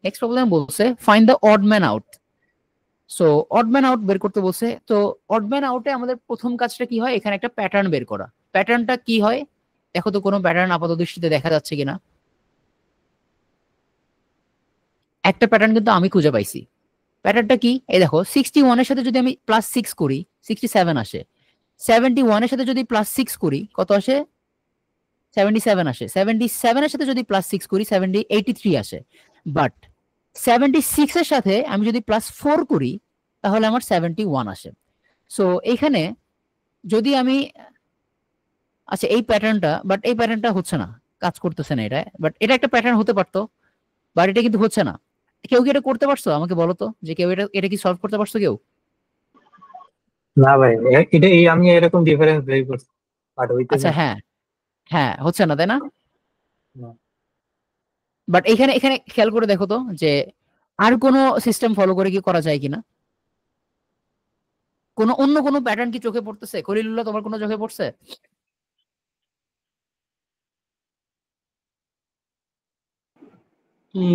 Next problem বলছে find the odd man out. So odd man out বের করতে বলছে। তো অড ম্যান আউটে আমাদের প্রথম কাজটা কি হয়, এখানে একটা প্যাটার্ন বের করা। প্যাটার্নটা কি হয় দেখো তো, কোনো প্যাটার্ন আপাত দৃষ্টিতে দেখা যাচ্ছে কিনা। একটা প্যাটার্ন কিন্তু আমি খুঁজে পাইছি। প্যাটার্নটা কি, এই দেখো 61 এর সাথে যদি আমি +6 করি 67 আসে। 71 এর সাথে যদি +6 করি কত আসে, 77 আসে। 77 এর সাথে যদি +6 করি 83 আসে। বাট 76 এর সাথে আমি যদি +4 করি তাহলে আমার 71 আসে। সো এইখানে যদি আমি, আচ্ছা এই প্যাটার্নটা, বাট এই প্যাটার্নটা হচ্ছে না, কাজ করতেছে না এটা। বাট এটা একটা প্যাটার্ন হতে পারতো, বাট এটা কিন্তু হচ্ছে না। কেউ কি এটা করতে পারছো আমাকে বলো তো, যে কেউ এটা এটা কি সলভ করতে পারছো কেউ? না ভাই, এটা এই আমি এরকম ডিফারেন্স বের করছি, বাট হইতেছে আচ্ছা না। হ্যাঁ, হ্যাঁ হচ্ছে না তাই না? না। বাট এখানে এখানে খেয়াল করে দেখো তো যে আর কোনো সিস্টেম ফলো করে কি করা যায় কিনা, কোনো অন্য কোনো প্যাটার্ন কি চোখে পড়তেছে? খলিলুল্লাহ তোমার কোনো চোখে পড়ছে?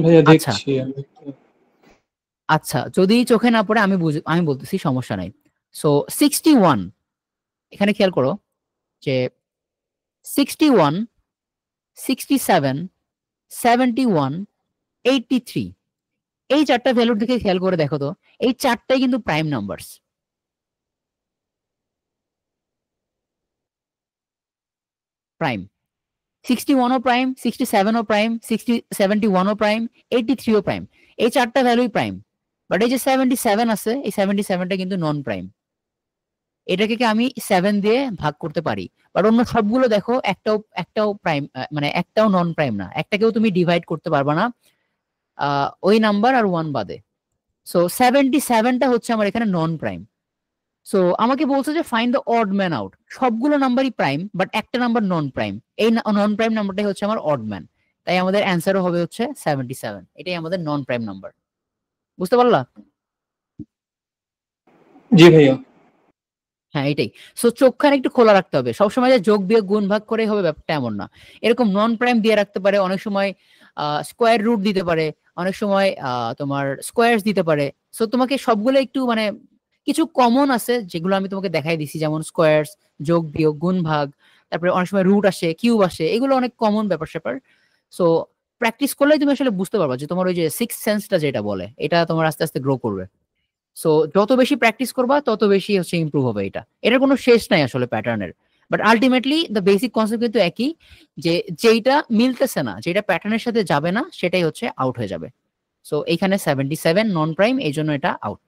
ভাইয়া আচ্ছা, দেখছি আমি। আচ্ছা যদি চোখে না পড়ে আমি বলতেছি, সমস্যা নাই। সো 61, এখানে খেয়াল করো যে 61, 67, 71, 83, এই চারটা ভ্যালুর দিকে খেয়াল করে দেখো তো, এই চারটাই কিন্তু প্রাইম নাম্বারস। প্রাইম, 61ও প্রাইম, 67ও প্রাইম, 71ও প্রাইম, 83ও প্রাইম। এই চারটা ভ্যালুই প্রাইম। বাট এই যে 77 আছে, এই 77টা কিন্তু নন প্রাইম। এটাকে কি আমি 7 দিয়ে ভাগ করতে পারি, বাট অন্য সবগুলো দেখো একটাও একটাও প্রাইম, মানে একটাও নন প্রাইম না, একটাকেও তুমি ডিভাইড করতে পারবা না ওই নাম্বার আর 1 বাদে। সো 77টা হচ্ছে আমার এখানে নন প্রাইম। সো আমাকে বলছে যে find the odd man out. সবগুলো নাম্বারই প্রাইম, বাট একটা নাম্বার নন প্রাইম। এই নন প্রাইম নাম্বারটাই হচ্ছে আমার অড ম্যান। তাই আমাদের অ্যান্সারও হবে হচ্ছে 77। এটাই আমাদের নন প্রাইম নাম্বার। বুঝতে পারলা? জি ভাইয়া। হ্যাঁ এটাই। সো চোখখানে একটু খোলা রাখতে হবে সবসময়, যে যোগ বিয়োগ গুণ ভাগ করে হবে ব্যাপারটা এমন না। এরকম নন প্রাইম দিয়ে রাখতে পারে, অনেক সময় স্কোয়ার রুট দিতে পারে, অনেক সময় তোমার স্কোয়ার্স দিতে পারে। সো তোমাকে সবগুলো একটু মানে, কিছু কমন আছে যেগুলো আমি তোমাকে দেখাই দিছি, যেমন স্কোয়ার্স, যোগ বিয়োগ গুণ ভাগ, তারপরে অনেক সময় রুট আসে, কিউব আসে, এগুলো অনেক কমন ব্যাপার স্যাপার। সো প্র্যাকটিস করলেই তুমি আসলে বুঝতে পারবা যে তোমার ওই যে সিক্স সেন্সটা যেটা বলে, এটা তোমার আস্তে আস্তে গ্রো করবে। সো যত বেশি প্র্যাকটিস করবা তত বেশি হচ্ছে ইমপ্রুভ হবে। এটার কোনো শেষ নাই আসলে প্যাটার্নের। But ultimately the basic concept কিন্তু একই, যে যেইটা মিলতেছে না, যেটা প্যাটার্নের সাথে যাবে না, সেটাই হচ্ছে আউট হয়ে যাবে। সো এইখানে 77 নন প্রাইম, এই জন্য এটা আউট।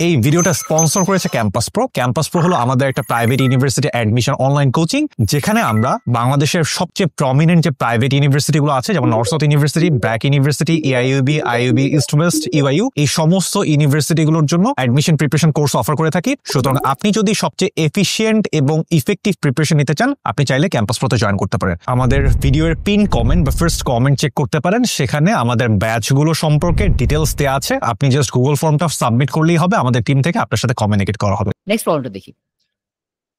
এই ভিডিওটা স্পন্সর করেছে ক্যাম্পাস প্রো। ক্যাম্পাস প্রো হলো আমাদের একটা private university admission online coaching, যেখানে আমরা বাংলাদেশের সবচেয়ে প্রমিনেন্ট যে প্রাইভেট ইউনিভার্সিটিগুলো আছে, যেমন north south university, BRAC university, AIUB, IUB, east West, UIU, এই সমস্ত ইউনিভার্সিটিগুলোর জন্য অ্যাডমিশন প্রিপারেশন কোর্স অফার করে থাকি। সুতরাং আপনি যদি সবচেয়ে এফিশিয়েন্ট এবং ইফেক্টিভ প্রিপারেশন নিতে চান, আপনি চাইলে ক্যাম্পাস প্রোতে জয়েন করতে পারেন। আমাদের ভিডিওর পিন কমেন্ট বা ফার্স্ট কমেন্ট চেক করতে পারেন, সেখানে আমাদের ব্যাচগুলো সম্পর্কে ডিটেলস দেওয়া আছে। আপনি জাস্ট গুগল ফর্মটা সাবমিট করলেই হবে, আমাদের টিম থেকে আপনার সাথে কমিউনিকেট করা হবে। নেক্সট প্রবলেমটা দেখি।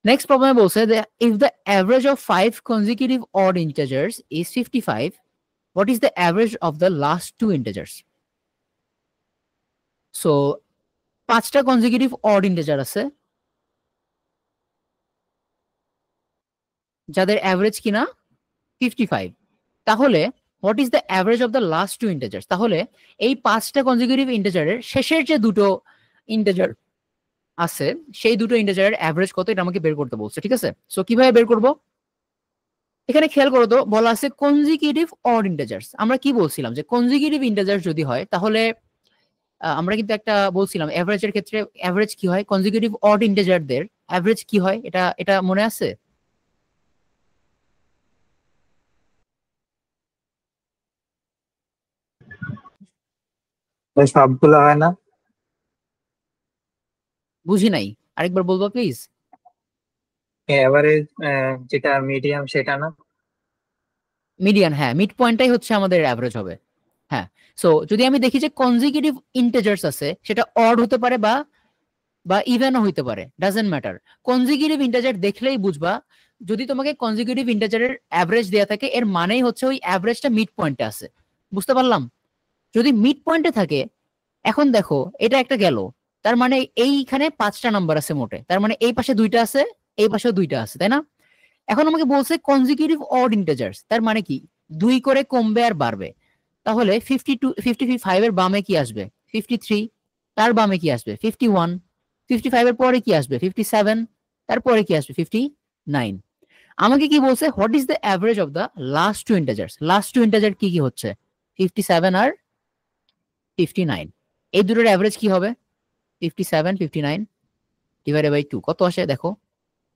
নেক্সট প্রবলেমে বলছে যে if the average of 5 consecutive odd integers is 55, what is the average of the last 2 integers? So 5টা কনজিকিউটিভ অড ইন্টিজার আছে যাদের অ্যাভারেজ কিনা 55। তাহলে what is the average of the last 2 integers? তাহলে এই 5টা কনজিকিউটিভ ইন্টিজারের শেষের যে দুটো ইন্টিজার আছে, সেই দুটো ইন্টিজারের অ্যাভারেজ কত, এটা আমাকে বের করতে বলছে। ঠিক আছে, সো কিভাবে বের করব? এখানে খেয়াল করো তো, বলা আছে কনজিকিউটিভ অড ইন্টিজার্স। আমরা কি বলছিলাম যে কনজিকিউটিভ ইন্টিজার্স যদি হয় তাহলে আমরা কিন্তু একটা বলছিলাম অ্যাভারেজের ক্ষেত্রে অ্যাভারেজ কি হয়, কনজিকিউটিভ অড ইন্টিজারদের অ্যাভারেজ কি হয়, এটা এটা মনে আছে? সবগুলো হয় না। বুঝি নাই, আরেকবার বলবো প্লিজ। এভারেজ যেটা মিডিয়াম সেটা না। মিডিয়ান, হ্যাঁ মিড পয়েন্টটাই হচ্ছে আমাদের অ্যাভারেজ হবে। হ্যাঁ, সো যদি আমি দেখি যে কনজিকিউটিভ ইন্টিজার্স আছে, সেটা অড হতে পারে বা বা ইভেনও হইতে পারে, ডাজেন্ট ম্যাটার। কনজিকিউটিভ ইন্টিজার দেখলেই বুঝবা, যদি তোমাকে কনজিকিউটিভ ইন্টিজারের অ্যাভারেজ দেয়া থাকে, এর মানেই হচ্ছে ওই অ্যাভারেজটা মিড পয়েন্টে আছে। বুঝতে পারলাম? যদি মিড পয়েন্টে থাকে, এখন দেখো এটা একটা গেল, তার মানে এইখানে 5টা নাম্বার আছে মোটে, তার মানে এই পাশে 2টা আছে, এই পাশেও 2টা আছে, তাই না? এখন আমাকে বলছে কনজিকিউটিভ অড ইন্টিজার্স, তার মানে কি 2 করে কমবে আর বাড়বে। তাহলে 55 এর বামে কি আসবে? 53। তার বামে কি আসবে? 51। 55 এর পরে কি আসবে? 57। তারপরে কি আসবে? 59। আমাকে কি বলছে, what is the average of the last two integers? Last two integer কি কি হচ্ছে? 57 আর 59। এই দুটোর অ্যাভারেজ কি হবে? 57, 59 ডিভাইডেড বাই 2 কত আসে দেখো।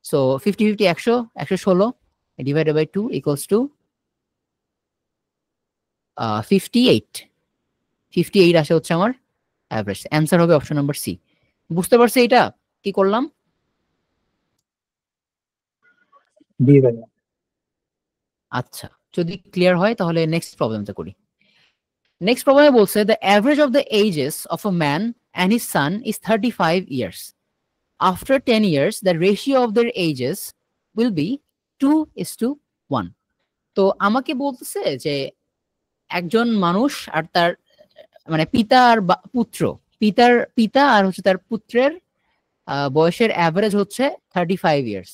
So 50 50 100, 116 divided by 2 equals to 58। 58 আসে হচ্ছে আমার অ্যাভারেজ। অ্যান্সার হবে অপশন নাম্বার সি। বুঝতে পারছি এটা কি করলাম? জি ভাইয়া। আচ্ছা, যদি ক্লিয়ার হয় তাহলে নেক্সট প্রবলেমটা করি। নেক্সট প্রবলেমে বলছে the average of the ages of a man and his son is 35 years. After 10 years, the ratio of their ages will be 2:1. তো আমাকে বলতেছে যে একজন মানুষ আর তার মানে পিতা আর পুত্র, পিতা আর হচ্ছে তার পুত্রের বয়সের অ্যাভারেজ হচ্ছে 35 ইয়ার্স।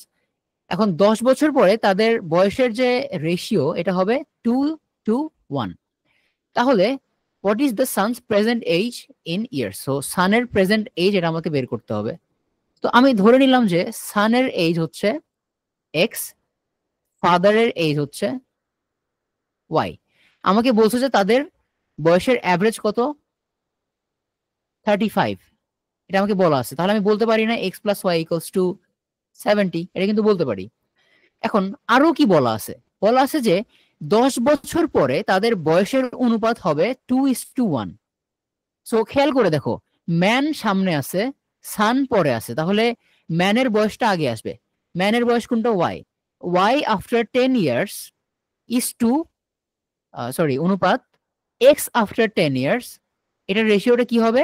এখন 10 বছর পরে তাদের বয়সের যে রেশিও এটা হবে 2:1। তাহলে what is the son's present age in years? So সানের প্রেজেন্ট এজ এটা আমাকে বের করতে হবে। তো আমি ধরে নিলাম যে সানের এজ হচ্ছে এক্স, ফাদারের এজ হচ্ছে ওয়াই। আমাকে বলছে যে তাদের বয়সের অ্যাভারেজ কত? 35। এটা আমাকে বলা আছে, তাহলে আমি বলতে পারি না x plus y equals to 70? এটা কিন্তু বলতে পারি। এখন আরো কি বলা আছে? বলা আছে যে 10 বছর পরে তাদের বয়সের অনুপাত হবে 2:1। সো খেয়াল করে দেখো, ম্যান সামনে আছে, সান পরে আছে, তাহলে ম্যানের বয়সটা আগে আসবে। ম্যানের বয়স কোনটা? Y. Y after 10 years is to, sorry অনুপাত এক্স আফটার 10 ইয়ার্স, এটার রেশিওটা কি হবে?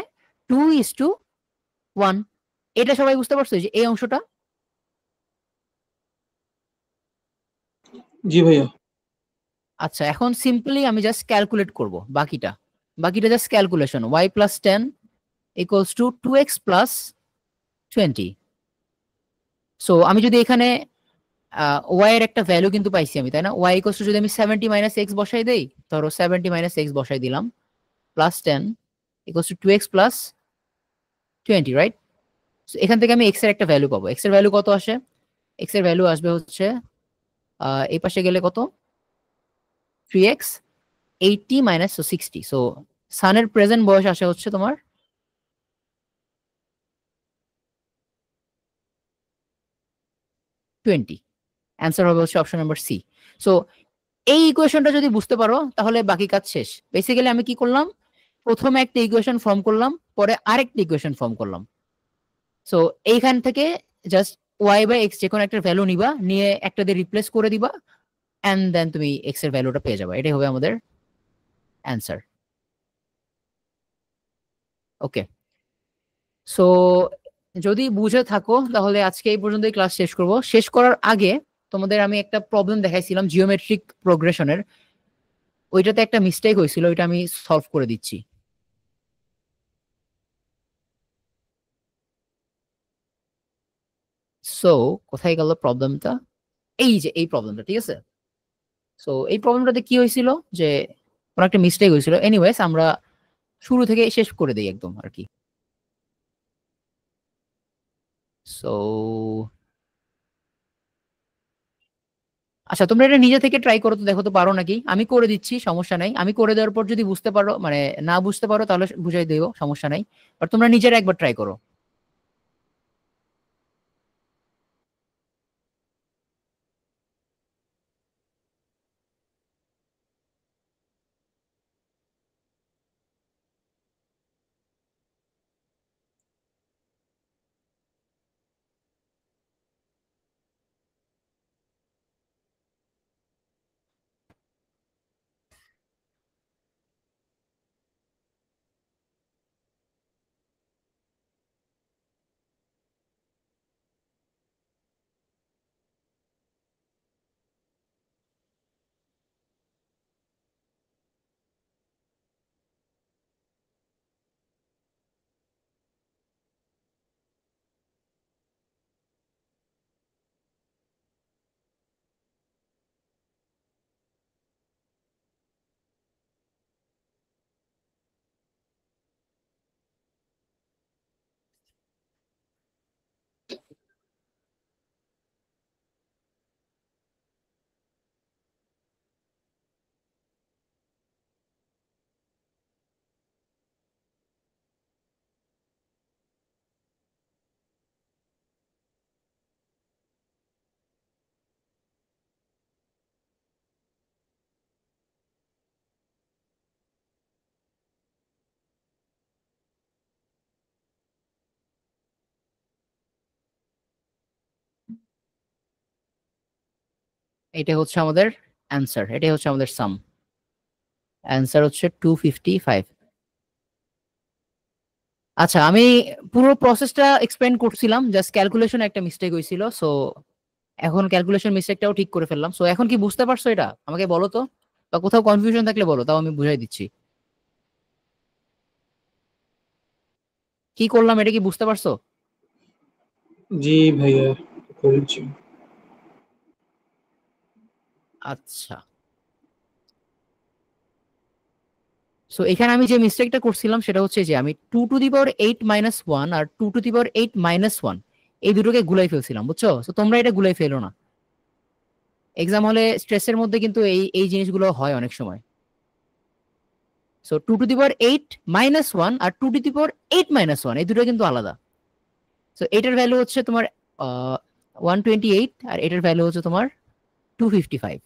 2:1। এটা সবাই বুঝতে পারছো যে এই অংশটা? জি ভাইয়া। আচ্ছা, এখন সিম্পলি আমি জাস্ট ক্যালকুলেট করব বাকিটা। বাকিটা just calculation. Y plus 10 equals to 2x plus 20। So আমি যদি এখানে ওয়াই এর একটা ভ্যালু কিন্তু পাইছি আমি, তাই না? ওয়াই ইকুয়ালস টু যদি আমি 70 মাইনাস এক্স বসাই দেই, ধরো 70 মাইনাস এক্স বসাই দিলাম, plus 10 equals to 2x plus 20, right? এখান থেকে আমি এক্স এর একটা ভ্যালু পাবো। এক্স এর ভ্যালু কত আসে? এক্স এর ভ্যালু আসবে হচ্ছে এই পাশে গেলে কত? 3x 80 minus 60। সো সানের প্রেজেন্ট বয়স আসে হচ্ছে তোমার 20। অ্যান্সার হবে হচ্ছে অপশন নাম্বার সি। সো এই ইকুয়েশনটা যদি বুঝতে পারো তাহলে বাকি কাজ শেষ। বেসিক্যালি আমি কি করলাম, প্রথমে একটা ইকুয়েশন ফর্ম করলাম, পরে আরেকটা ইকুয়েশন ফর্ম করলাম। সো এইখান থেকে জাস্ট ওয়াই বাই এক্স যে কোনো একটা ভ্যালু নিবা, নিয়ে একটা দিয়ে রিপ্লেস করে দিবা, অ্যান্ড দেন তুমি এক্স এর ভ্যালুটা পেয়ে যাবে। এটাই হবে আমাদের অ্যান্সার। ওকে, সো যদি বুঝে থাকো তাহলে আজকে এই পর্যন্তই ক্লাস শেষ করব। শেষ করার আগে তোমাদের আমি একটা প্রবলেম দেখাইছিলাম জিওমেট্রিক প্রোগ্রেশনের, ওইটাতে একটা মিস্টেক হয়েছিল, ওইটা আমি সলভ করে দিচ্ছি। সো কোথায় গেল প্রবলেমটা? এই যে এই প্রবলেমটা, ঠিক আছে? সো এই প্রবলেমটাতে কি হয়েছিল যে কোনো একটা মিস্টেক হয়েছিল। এনিওয়েজ আমরা শুরু থেকে শেষ করে দিই একদম আর কি। সো আচ্ছা, তোমরা এটা নিজে থেকে ট্রাই করো তো, দেখো তো পারো নাকি। আমি করে দিচ্ছি, সমস্যা নাই। আমি করে দেওয়ার পর যদি বুঝতে পারো, মানে না বুঝতে পারো তাহলে বুঝাই দেবো, সমস্যা নাই। বাট তোমরা নিজেরা একবার ট্রাই করো। এটা হচ্ছে আমাদের অ্যান্সার, এটাই হচ্ছে আমাদের সাম। অ্যান্সার হচ্ছে 255। আচ্ছা, আমি পুরো প্রসেসটা এক্সপ্লেন করছিলাম, জাস্ট ক্যালকুলেশনে একটা মিস্টেক হয়েছিল। সো এখন ক্যালকুলেশন মিস্টেকটাও ঠিক করে ফেললাম। সো এখন কি বুঝতে পারছো এটা? আমাকে বলো তো, বা কোথাও কনফিউশন থাকলে বলো, তাও আমি বুঝাই দিচ্ছি কি করলাম। এটা কি বুঝতে পারছো? জি ভাইয়া, করেছি। আচ্ছা, সো এখানে আমি যে মিস্টেকটা করছিলাম সেটা হচ্ছে যে আমি 2⁸ আর 2⁸ এই দুটোকে গুলাই ফেলছিলাম, বুঝছো? তো তোমরা এটা গুলাই ফেলো না। এক্সাম হলে স্ট্রেসের মধ্যে কিন্তু এই এই জিনিসগুলো হয় অনেক সময়। সো 2⁸ আর 2⁸ এই দুটো কিন্তু আলাদা। সো এটার ভ্যালু হচ্ছে তোমার 128 আর এটার ভ্যালু হচ্ছে তোমার 255।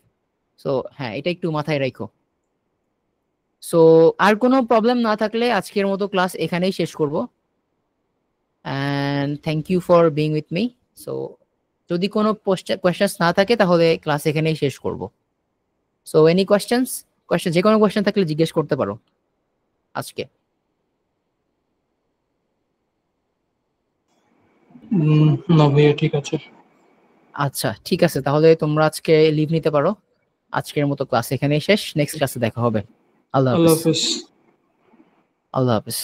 সো হ্যাঁ, এটা একটু মাথায় রাখো। সো আর কোনো প্রবলেম না থাকলে আজকের মতো ক্লাস এখানেই শেষ করব। And thank you for being with me. So যদি কোনো কোয়েশ্চেন্স না থাকে তাহলে ক্লাস এখানেই শেষ করব। সো এনি কোয়েশ্চেন, যে কোনো কোয়েশ্চেন থাকলে জিজ্ঞেস করতে পারো আজকে। না ভাইয়া, ঠিক আছে। আচ্ছা ঠিক আছে, তাহলে তোমরা আজকে লিভ নিতে পারো। আজকের মতো ক্লাস এখানেই শেষ, নেক্সট ক্লাসে দেখা হবে। আল্লাহ আল্লাহ হাফেজ। হাফেজ। আল্লাহ হাফেজ।